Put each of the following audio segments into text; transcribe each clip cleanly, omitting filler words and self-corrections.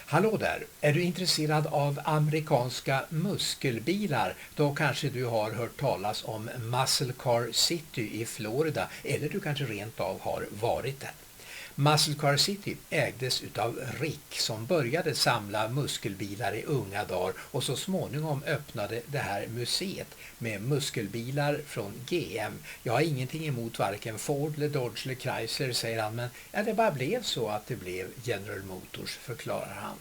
Hallå där! Är du intresserad av amerikanska muskelbilar? Då kanske du har hört talas om Muscle Car City i Florida, eller du kanske rent av har varit där. Muscle Car City ägdes utav Rick som började samla muskelbilar i unga dagar och så småningom öppnade det här muséet med muskelbilar från GM. Jag har ingenting emot varken Ford eller Dodge eller Chrysler, säger han, men det bara blev så att det blev General Motors, förklarar han.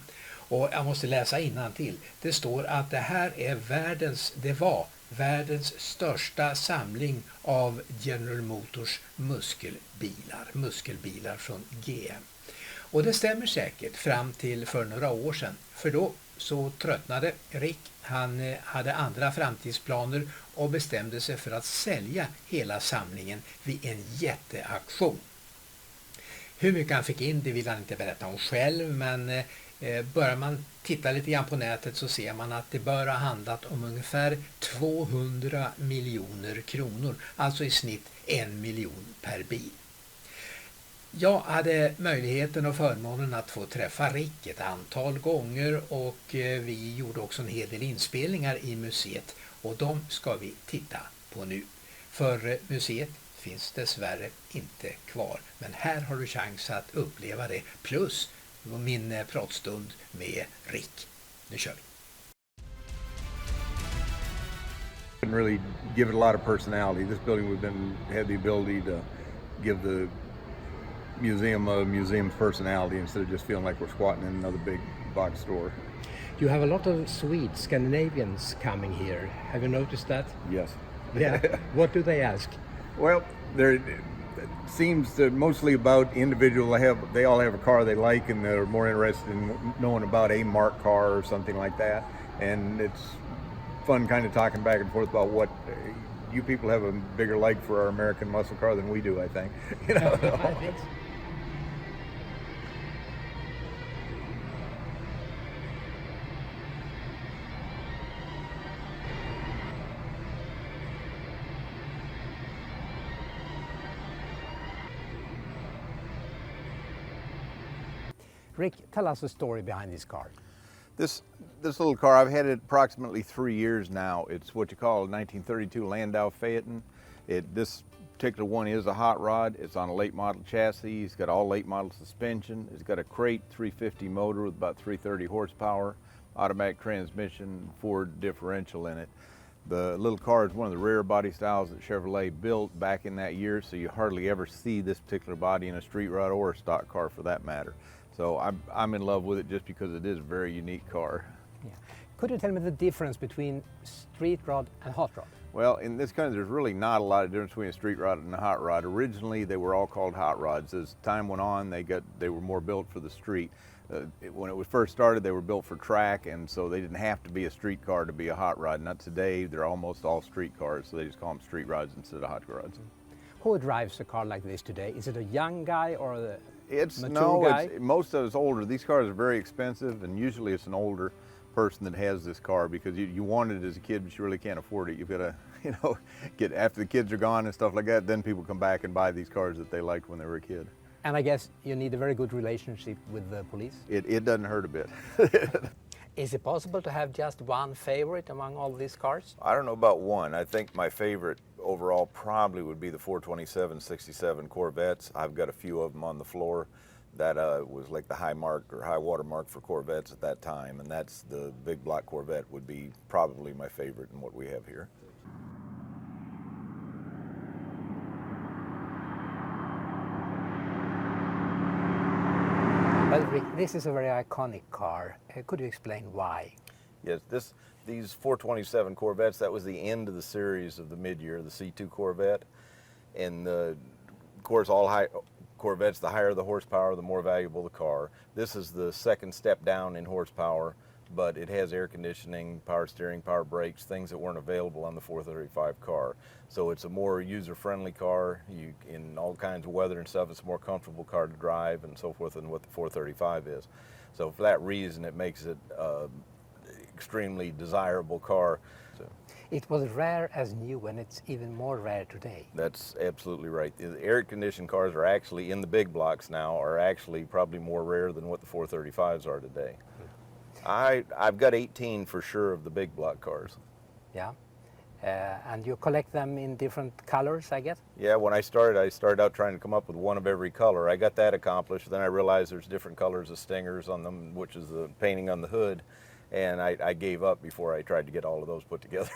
Och jag måste läsa innantill. Det står att det här är var världens största samling av General Motors muskelbilar från GM. Och det stämmer säkert fram till för några år sedan, för då så tröttnade Rick. Han hade andra framtidsplaner och bestämde sig för att sälja hela samlingen vid en jätteauktion. Hur mycket han fick in, det vill han inte berätta om själv, men börjar man titta lite grann på nätet så ser man att det bör ha handlat om ungefär 200 miljoner kronor, alltså i snitt 1 miljon per bil. Jag hade möjligheten och förmånen att få träffa Rick ett antal gånger och vi gjorde också en hel del inspelningar i museet och de ska vi titta på nu. För museet finns dessvärre inte kvar, men här har du chans att uppleva det, plus min pratstund med Rick. Nu kör vi. And really give it a lot of personality. This building had the ability to give the museum a museum's personality instead of just feeling like we're squatting in another big box store. You have a lot of Swedes, Scandinavians coming here. Have you noticed that? Yes. Yeah. What do they ask? Well, it seems to mostly about individual. They all have a car they like, and they're more interested in knowing about a marked car or something like that. And it's fun kind of talking back and forth about what you people have a bigger like for our American muscle car than we do, I think. You know. I think so. Rick, tell us the story behind this car. This little car, I've had it approximately 3 years now. It's what you call a 1932 Landau Phaeton. This particular one is a hot rod. It's on a late model chassis. It's got all late model suspension. It's got a crate 350 motor with about 330 horsepower, automatic transmission, Ford differential in it. The little car is one of the rare body styles that Chevrolet built back in that year, so you hardly ever see this particular body in a street rod or a stock car for that matter. So I'm in love with it just because it is a very unique car. Yeah. Could you tell me the difference between street rod and hot rod? Well, in this country, there's really not a lot of difference between a street rod and a hot rod. Originally, they were all called hot rods. As time went on, they were more built for the street. When it was first started, they were built for track, and so they didn't have to be a street car to be a hot rod. Not today, they're almost all street cars, so they just call them street rods instead of hot rods. Who drives a car like this today? Is it a young guy or a It's mature guy? Most of it's older. These cars are very expensive, and usually it's an older person that has this car because you want it as a kid, but you really can't afford it. You've got to, get after the kids are gone and stuff like that. Then people come back and buy these cars that they liked when they were a kid. And I guess you need a very good relationship with the police. It doesn't hurt a bit. Is it possible to have just one favorite among all these cars? I don't know about one. I think my favorite overall probably would be the 427-67 Corvettes. I've got a few of them on the floor. That was like the high water mark for Corvettes at that time, and that's the big block Corvette would be probably my favorite in what we have here. Well, Rick, this is a very iconic car. Could you explain why? Yes, these 427 Corvettes, that was the end of the series of the mid-year, the C2 Corvette. And of course, all Corvettes, the higher the horsepower, the more valuable the car. This is the second step down in horsepower, but it has air conditioning, power steering, power brakes, things that weren't available on the 435 car. So it's a more user-friendly car. In all kinds of weather and stuff, it's a more comfortable car to drive and so forth than what the 435 is. So for that reason, it makes it extremely desirable car. So. It was rare as new, and it's even more rare today. That's absolutely right. The air-conditioned cars are actually, in the big blocks now, are actually probably more rare than what the 435s are today. I've got 18 for sure of the big block cars. Yeah. And you collect them in different colors, I guess? Yeah, when I started out trying to come up with one of every color. I got that accomplished. Then I realized there's different colors of stingers on them, which is the painting on the hood. And I gave up before I tried to get all of those put together.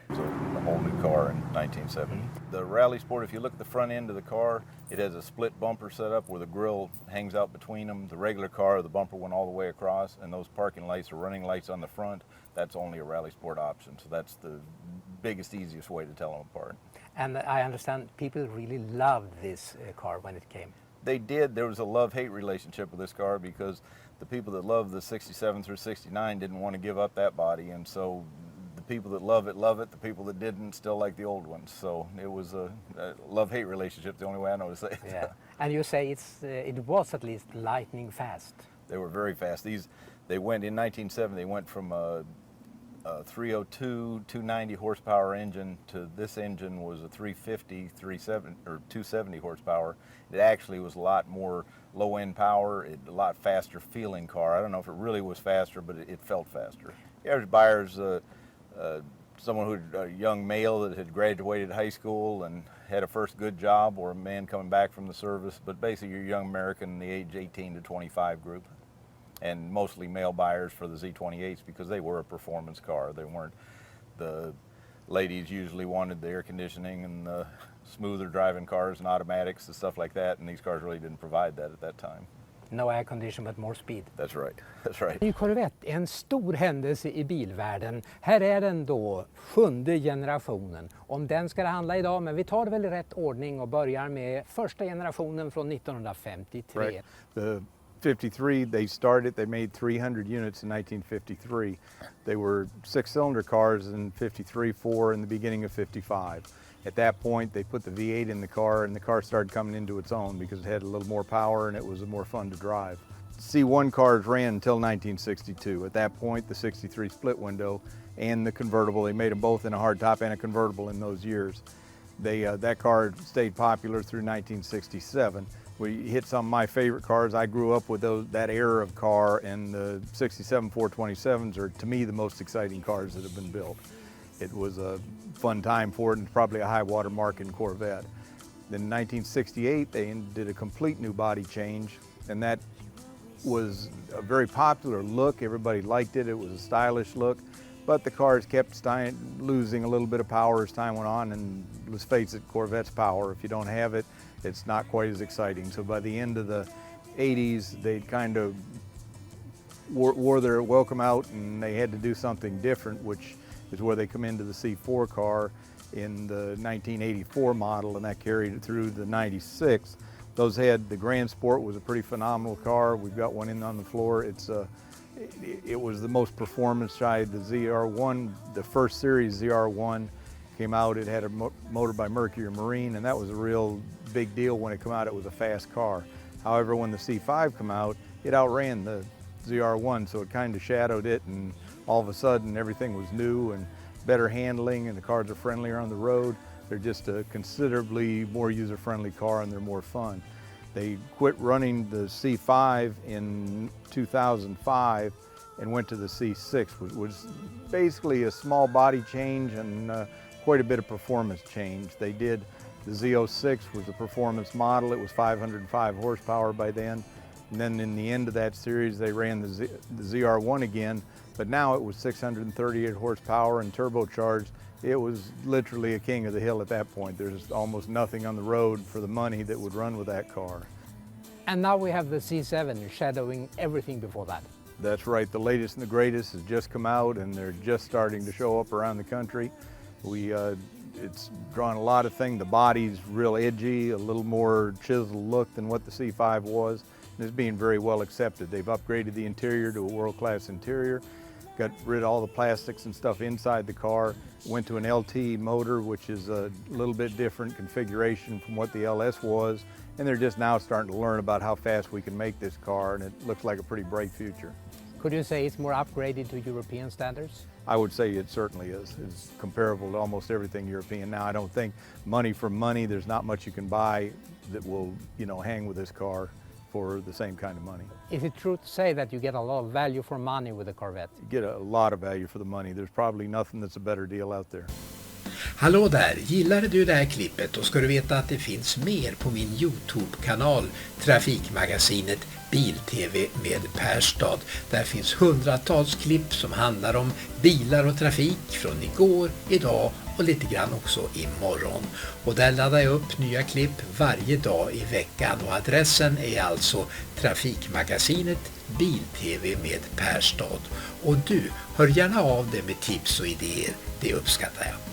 It's a whole new car in 1970. The Rally Sport, if you look at the front end of the car, it has a split bumper set up where the grille hangs out between them. The regular car, the bumper went all the way across, and those parking lights are running lights on the front. That's only a Rally Sport option, so that's the biggest, easiest way to tell them apart. And I understand people really loved this car when it came. They did. There was a love-hate relationship with this car because the people that loved the 67 through 69 didn't want to give up that body, and so the people that love it, the people that didn't still like the old ones. So it was a love-hate relationship, the only way I know to say it. Yeah. And you say it was at least lightning fast. They were very fast. They went, in 1970, they went from a 302, 290 horsepower engine to this engine was a 350, 270 horsepower. It actually was a lot more low-end power, a lot faster feeling car. I don't know if it really was faster, but it felt faster. The average buyer's someone a young male that had graduated high school and had a first good job, or a man coming back from the service, but basically you're a young American in the age 18 to 25 group. And mostly male buyers for the Z28s because they were a performance car. They weren't, the ladies usually wanted the air conditioning and the smoother driving cars and automatics and stuff like that, and these cars really didn't provide that at that time. No air condition but more speed. That's right. That's right. Ny Corvette, en stor händelse i bilvärlden. Här är den då, 7:e generationen. Om den ska det handla idag, men vi tar det väl i rätt ordning och börjar med första generationen från 1953. Right. The 53, they made 300 units in 1953. They were 6-cylinder cars in 53, 4 in the beginning of 55. At that point, they put the V8 in the car, and the car started coming into its own because it had a little more power and it was more fun to drive. C1 cars ran until 1962. At that point, the 63 split window and the convertible, they made them both in a hardtop and a convertible in those years. That car stayed popular through 1967. We hit some of my favorite cars. I grew up with that era of car, and the 67 427s are, to me, the most exciting cars that have been built. It was a fun time for it, and probably a high water mark in Corvette. Then in 1968, they did a complete new body change, and that was a very popular look. Everybody liked it. It was a stylish look, but the cars kept losing a little bit of power as time went on, and let's face it, Corvette's power, if you don't have it, it's not quite as exciting. So by the end of the 80s, they kind of wore their welcome out, and they had to do something different, which is where they come into the C4 car in the 1984 model, and that carried it through the 96. Those had, the Grand Sport was a pretty phenomenal car. We've got one in on the floor. It was the most performance side. The ZR1, the first series ZR1 came out, it had a motor by Mercury Marine, and that was a real big deal when it came out. It was a fast car. However, when the C5 came out, it outran the ZR1, so it kind of shadowed it, and all of a sudden everything was new and better handling, and the cars are friendlier on the road. They're just a considerably more user-friendly car, and they're more fun. They quit running the C5 in 2005 and went to the C6, which was basically a small body change and quite a bit of performance change. They did, the Z06 was a performance model. It was 505 horsepower by then. And then in the end of that series, they ran the ZR1 again, but now it was 638 horsepower and turbocharged. It was literally a king of the hill at that point. There's almost nothing on the road for the money that would run with that car. And now we have the C7 shadowing everything before that. That's right. The latest and the greatest has just come out, and they're just starting to show up around the country. It's drawn a lot of things. The body's real edgy, a little more chiseled look than what the C5 was. And it's being very well accepted. They've upgraded the interior to a world-class interior, got rid of all the plastics and stuff inside the car, went to an LT motor, which is a little bit different configuration from what the LS was, and they're just now starting to learn about how fast we can make this car, and it looks like a pretty bright future. Could you say it's more upgraded to European standards? I would say it certainly is. It's comparable to almost everything European. Now, I don't think money for money, there's not much you can buy that will, hang with this car for the same kind of money. Is it true to say that you get a lot of value for money with the Corvette? You get a lot of value for the money. There's probably nothing that's a better deal out there. Hallå där, gillade du det här klippet och ska du veta att det finns mer på min YouTube-kanal Trafikmagasinet BilTv med Perstad. Där finns hundratals klipp som handlar om bilar och trafik från igår, idag och lite grann också imorgon. Och där laddar jag upp nya klipp varje dag i veckan och adressen är alltså Trafikmagasinet BilTv med Perstad. Och du, hör gärna av dig med tips och idéer, det uppskattar jag.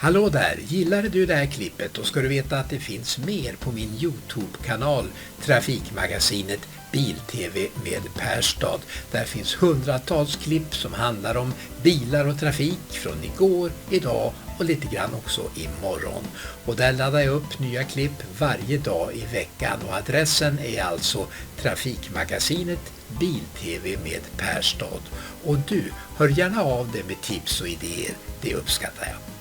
Hallå där, gillade du det här klippet och ska du veta att det finns mer på min YouTube-kanal Trafikmagasinet BilTv med Perstad. Där finns hundratals klipp som handlar om bilar och trafik från igår, idag och lite grann också imorgon. Och där laddar jag upp nya klipp varje dag i veckan och adressen är alltså Trafikmagasinet BilTv med Perstad. Och du, hör gärna av dig med tips och idéer, det uppskattar jag.